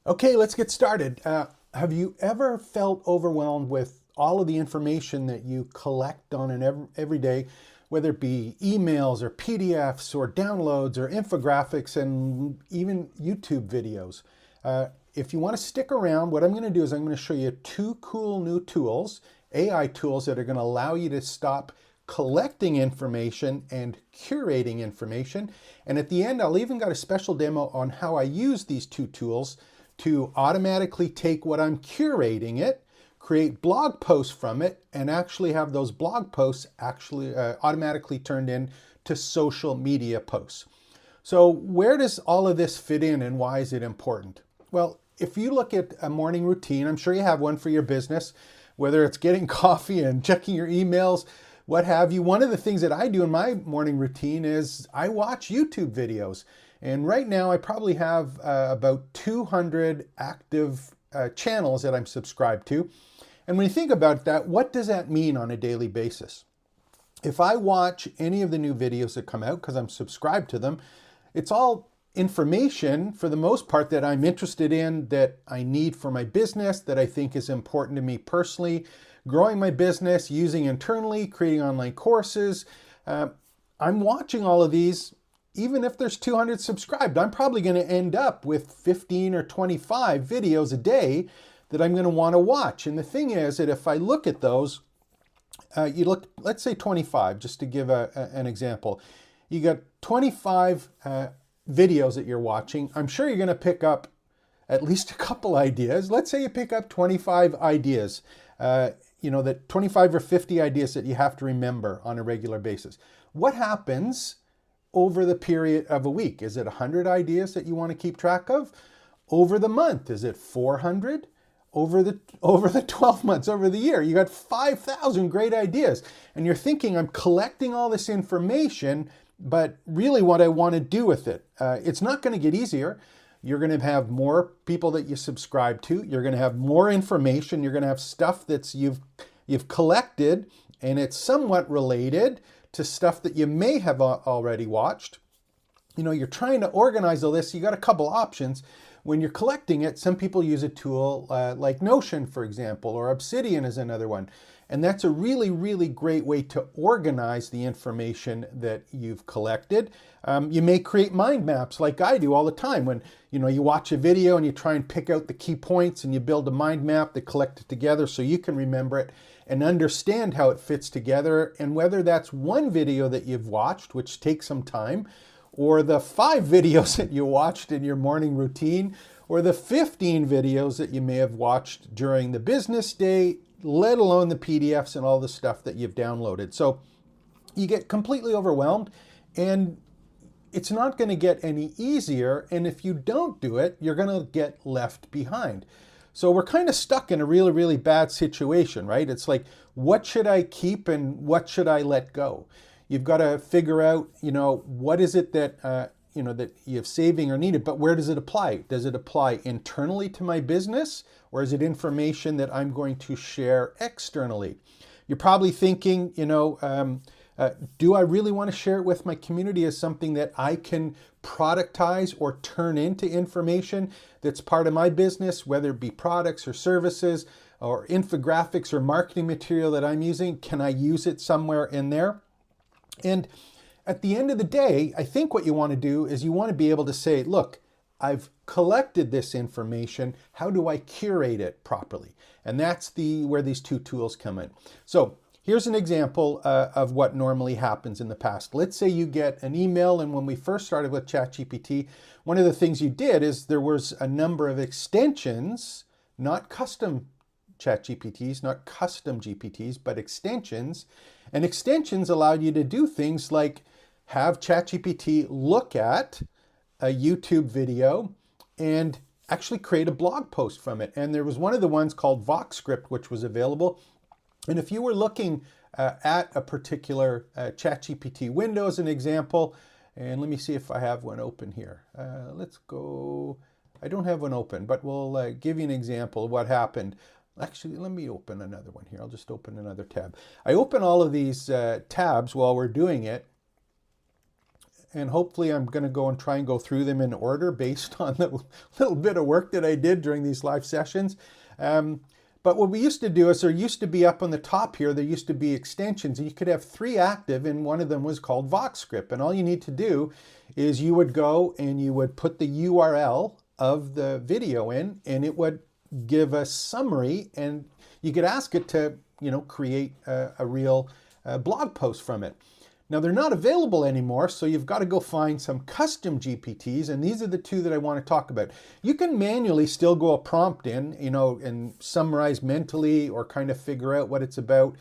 Okay, let's get started. Have you ever felt overwhelmed with all of the information that you collect on an every day, whether it be emails or PDFs or downloads or infographics and even YouTube videos? If you want to stick around, what I'm going to do is I'm going to show you two cool new tools, AI tools that are going to allow you to stop collecting information and curating information. And at the end, I'll even got a special demo on how I use these two tools to automatically take what I'm curating it, create blog posts from it, and actually have those blog posts actually automatically turned into social media posts. So where does all of this fit in and why is it important? Well, if you look at a morning routine, I'm sure you have one for your business, whether it's getting coffee and checking your emails, what have you. One of the things that I do in my morning routine is I watch YouTube videos. And right now I probably have about 200 active channels that I'm subscribed to. And when you think about that, what does that mean on a daily basis? If I watch any of the new videos that come out, because I'm subscribed to them, it's all information for the most part that I'm interested in, that I need for my business, that I think is important to me personally, growing my business, using internally, creating online courses. I'm watching all of these. Even if there's 200 subscribed, I'm probably going to end up with 15 or 25 videos a day that I'm going to want to watch. And the thing is that if I look at those, let's say 25, just to give an example. You got 25 videos that you're watching. I'm sure you're going to pick up at least a couple ideas. Let's say you pick up 25 ideas, that 25 or 50 ideas that you have to remember on a regular basis. What happens over the period of a week? Is it 100 ideas that you want to keep track of? Over the month, is it 400? Over the 12 months, over the year, you got 5,000 great ideas. And you're thinking, I'm collecting all this information, but really what I want to do with it, it's not going to get easier. You're going to have more people that you subscribe to. You're going to have more information. You're going to have stuff that's you've collected, and it's somewhat related to stuff that you may have already watched. You're trying to organize all this. You got a couple options. When you're collecting it, some people use a tool like Notion, for example, or Obsidian is another one. And that's a really, really great way to organize the information that you've collected. You may create mind maps like I do all the time. When you watch a video and you try and pick out the key points and you build a mind map that collect it together so you can remember it and understand how it fits together, and whether that's one video that you've watched, which takes some time, or the 5 videos that you watched in your morning routine, or the 15 videos that you may have watched during the business day, let alone the PDFs and all the stuff that you've downloaded. So you get completely overwhelmed, and it's not going to get any easier. And if you don't do it, you're going to get left behind. So we're kind of stuck in a really, really bad situation, right? It's like, what should I keep and what should I let go? You've got to figure out, what is it that, that you have saving or needed, but where does it apply? Does it apply internally to my business, or is it information that I'm going to share externally? You're probably thinking, do I really want to share it with my community as something that I can productize or turn into information that's part of my business, whether it be products or services or infographics or marketing material that I'm using? Can I use it somewhere in there? And at the end of the day, I think what you want to do is you want to be able to say, look, I've collected this information. How do I curate it properly? And that's where these two tools come in. So here's an example of what normally happens in the past. Let's say you get an email, and when we first started with ChatGPT, one of the things you did is there was a number of extensions, not custom ChatGPTs, not custom GPTs, but extensions. And extensions allowed you to do things like have ChatGPT look at a YouTube video and actually create a blog post from it. And there was one of the ones called VoxScript, which was available. And if you were looking at a particular ChatGPT window as an example, and let me see if I have one open here. Let's go. I don't have one open, but we'll give you an example of what happened. Actually, let me open another one here. I'll just open another tab. I open all of these tabs while we're doing it. and hopefully I'm going to go and try and go through them in order based on the little bit of work that I did during these live sessions. But what we used to do is there used to be up on the top here, there used to be extensions, and you could have 3 active, and one of them was called VoxScript. And all you need to do is you would go and you would put the URL of the video in, and it would give a summary, and you could ask it to, create a real blog post from it. Now they're not available anymore, so you've got to go find some custom GPTs, and these are the 2 that I want to talk about. You can manually still go a prompt in, and summarize mentally or kind of figure out what it's about,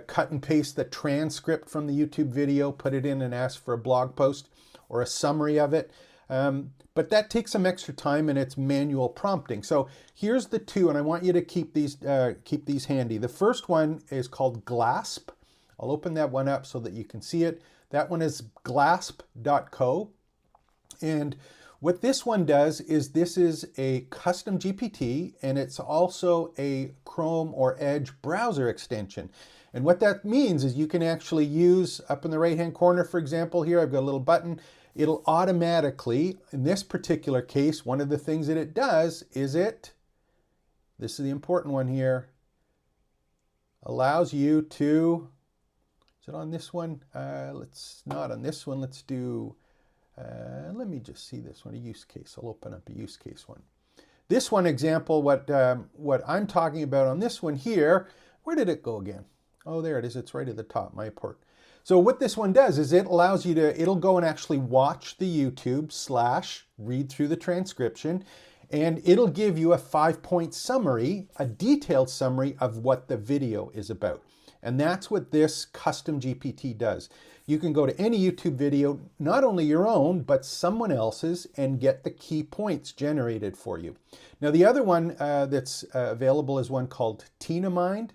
cut and paste the transcript from the YouTube video, put it in and ask for a blog post or a summary of it. But that takes some extra time, and it's manual prompting. So here's the 2, and I want you to keep these handy. The first one is called GLASP. I'll open that one up so that you can see it. That one is glasp.co. And what this one does is this is a custom GPT, and it's also a Chrome or Edge browser extension. And what that means is you can actually use, up in the right-hand corner, for example, here, I've got a little button. It'll automatically, in this particular case, one of the things that it does is this is the important one here, allows you to, is it on this one? Let's not on this one. Let's do, let me just see this one, a use case. I'll open up a use case one. This one example, what I'm talking about on this one here, where did it go again? Oh, there it is. It's right at the top, my report. So what this one does is it allows you to, it'll go and actually watch the YouTube / read through the transcription, and it'll give you a 5-point summary, a detailed summary of what the video is about. And that's what this custom GPT does. You can go to any YouTube video, not only your own, but someone else's, and get the key points generated for you. Now, the other one that's available is one called TinaMind,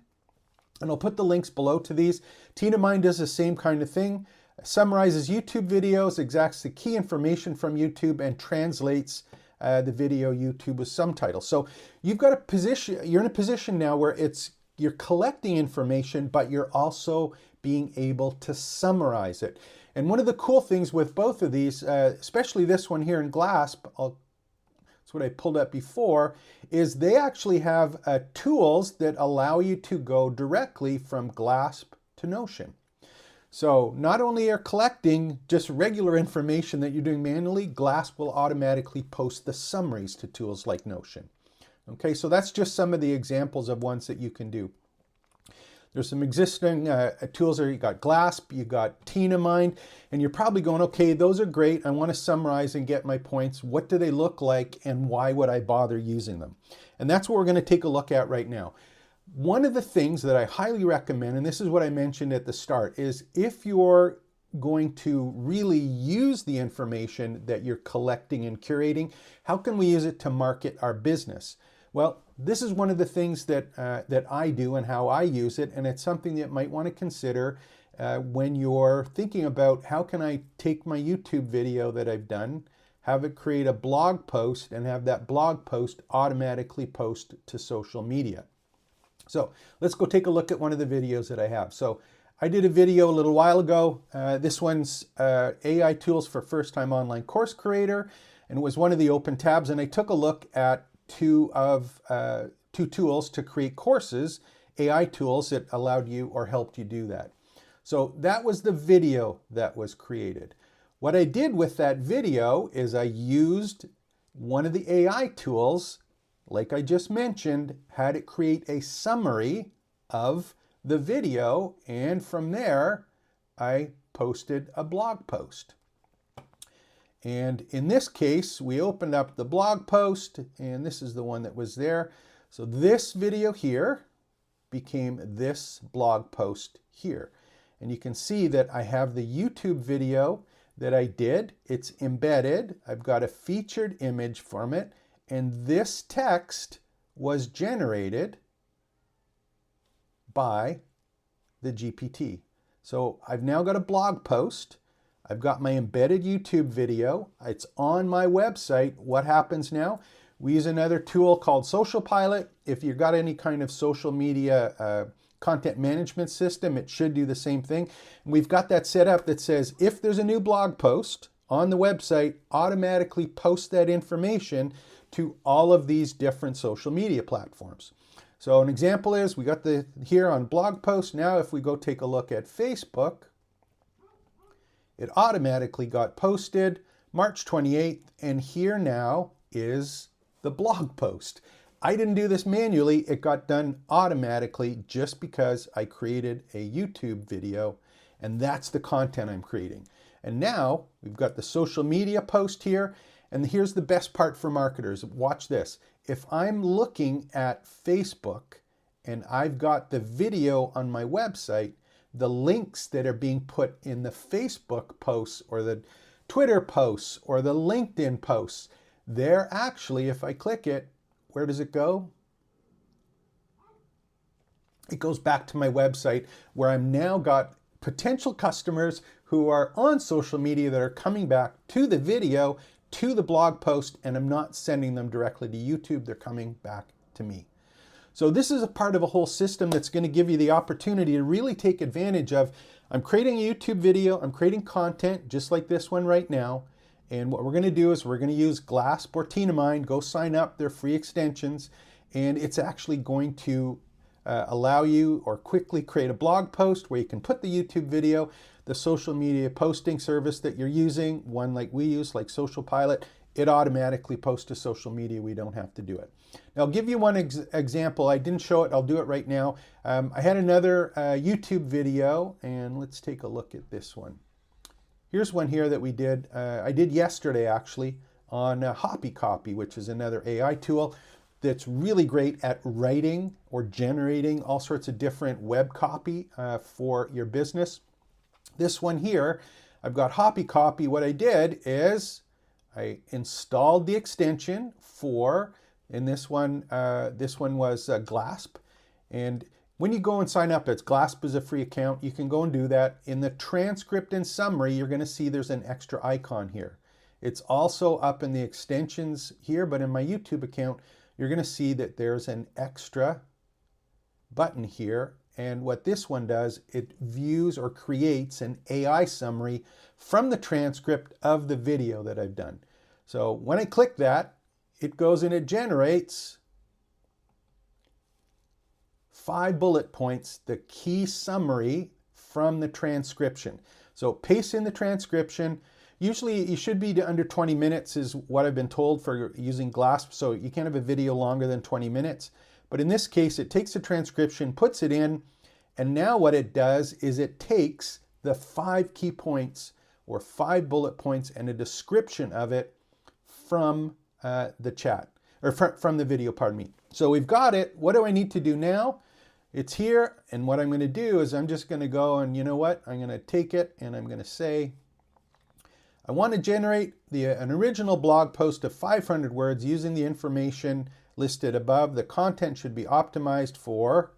and I'll put the links below to these. TinaMind does the same kind of thing, summarizes YouTube videos, extracts the key information from YouTube, and translates the video YouTube with subtitles. So you've got a position, you're in a position now where you're collecting information, but you're also being able to summarize it. And one of the cool things with both of these, especially this one here in GLASP, that's what I pulled up before, is they actually have tools that allow you to go directly from GLASP to Notion. So not only are collecting just regular information that you're doing manually, GLASP will automatically post the summaries to tools like Notion. Okay, so that's just some of the examples of ones that you can do. There's some existing tools there. You got GLASP, you got TinaMind, and you're probably going, okay, those are great. I want to summarize and get my points. What do they look like, and why would I bother using them? And that's what we're going to take a look at right now. One of the things that I highly recommend, and this is what I mentioned at the start, is if you're going to really use the information that you're collecting and curating, how can we use it to market our business? Well, this is one of the things that that I do and how I use it, and it's something that you might want to consider when you're thinking about how can I take my YouTube video that I've done, have it create a blog post, and have that blog post automatically post to social media. So let's go take a look at one of the videos that I have. So I did a video a little while ago. This one's AI tools for first-time online course creator, and it was one of the open tabs, and I took a look at two tools to create courses, AI tools that allowed you or helped you do that. So that was the video that was created. What I did with that video is I used one of the AI tools, like I just mentioned, had it create a summary of the video, and from there I posted a blog post. And in this case, we opened up the blog post, and this is the one that was there. So this video here became this blog post here. And you can see that I have the YouTube video that I did. It's embedded. I've got a featured image from it, and this text was generated by the GPT. So I've now got a blog post. I've got my embedded YouTube video. It's on my website. What happens now? We use another tool called Social Pilot. If you've got any kind of social media content management system, it should do the same thing. And we've got that set up that says if there's a new blog post on the website automatically post that information to all of these different social media platforms. So an example is we got here on blog post. Now if we go take a look at Facebook, it automatically got posted March 28th, and here now is the blog post. I didn't do this manually, it got done automatically just because I created a YouTube video, and that's the content I'm creating. And now we've got the social media post here, and here's the best part for marketers. Watch this. If I'm looking at Facebook and I've got the video on my website, the links that are being put in the Facebook posts or the Twitter posts or the LinkedIn posts, they're actually, if I click it, where does it go? It goes back to my website where I've now got potential customers who are on social media that are coming back to the video, to the blog post, and I'm not sending them directly to YouTube, they're coming back to me. So this is a part of a whole system that's going to give you the opportunity to really take advantage of, I'm creating a YouTube video, I'm creating content just like this one right now. And what we're going to do is we're going to use Glasp or Tenamind. Go sign up, they're free extensions. And it's actually going to allow you or quickly create a blog post where you can put the YouTube video, the social media posting service that you're using, one like we use, like Social Pilot, it automatically posts to social media. We don't have to do it. Now, I'll give you one example. I didn't show it. I'll do it right now. I had another YouTube video, and let's take a look at this one. Here's one here that we did. I did yesterday, actually, on Copy, which is another AI tool that's really great at writing or generating all sorts of different web copy for your business. This one here, I've got Copy. What I did is I installed the extension for, and this one was Glasp. And when you go and sign up, Glasp is a free account. You can go and do that. In the transcript and summary, you're going to see there's an extra icon here. It's also up in the extensions here, but in my YouTube account, you're going to see that there's an extra button here. And what this one does, it views or creates an AI summary from the transcript of the video that I've done. So when I click that, it goes and it generates 5 bullet points, the key summary from the transcription. So paste in the transcription. Usually you should be to under 20 minutes is what I've been told for using Glasp. So you can't have a video longer than 20 minutes. But in this case, it takes the transcription, puts it in, and now what it does is it takes the 5 key points or 5 bullet points and a description of it from the chat, or from the video, pardon me. So we've got it. What do I need to do now? It's here, and what I'm going to do is I'm just going to go and, you know what? I'm going to take it and I'm going to say, I want to generate an original blog post of 500 words using the information listed above. The content should be optimized for,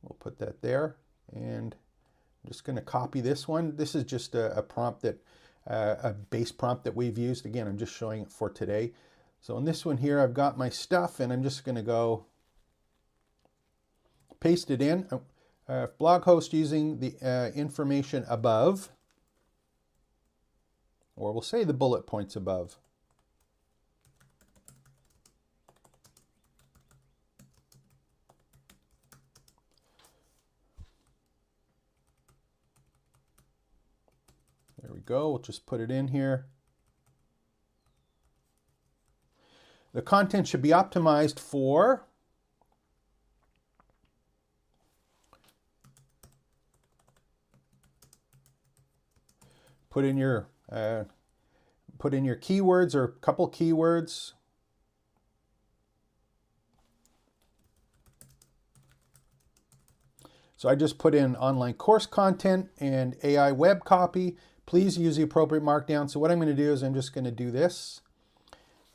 we'll put that there, and I'm just going to copy this one. This is just a prompt that, a base prompt that we've used. Again, I'm just showing it for today. So in this one here, I've got my stuff, and I'm just going to go paste it in. Blog host using the information above, or we'll say the bullet points above. There we go. We'll just put it in here. The content should be optimized for put in your keywords or a couple keywords. So I just put in online course content and AI web copy. Please use the appropriate markdown. So what I'm going to do is I'm just going to do this.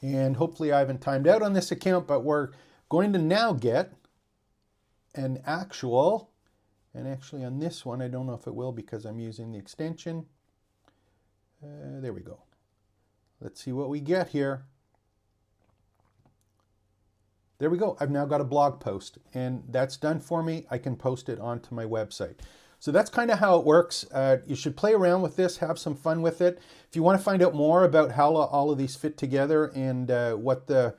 And hopefully I haven't timed out on this account, but we're going to now get an actual, and actually on this one, I don't know if it will because I'm using the extension. There we go. Let's see what we get here. There we go. I've now got a blog post, and that's done for me. I can post it onto my website. So that's kind of how it works. You should play around with this, have some fun with it. If you want to find out more about how all of these fit together and what the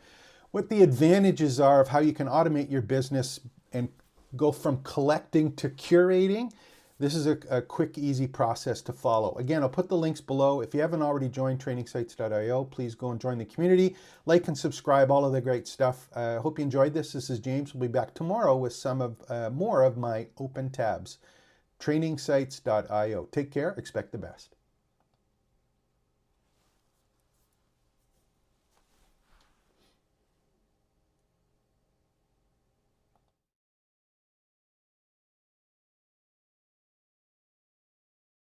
advantages are of how you can automate your business and go from collecting to curating, this is a quick, easy process to follow. Again, I'll put the links below. If you haven't already joined trainingsites.io, please go and join the community. Like and subscribe, all of the great stuff. Hope you enjoyed this. This is James. We'll be back tomorrow with some of more of my open tabs. trainingsites.io. Take care. Expect the best.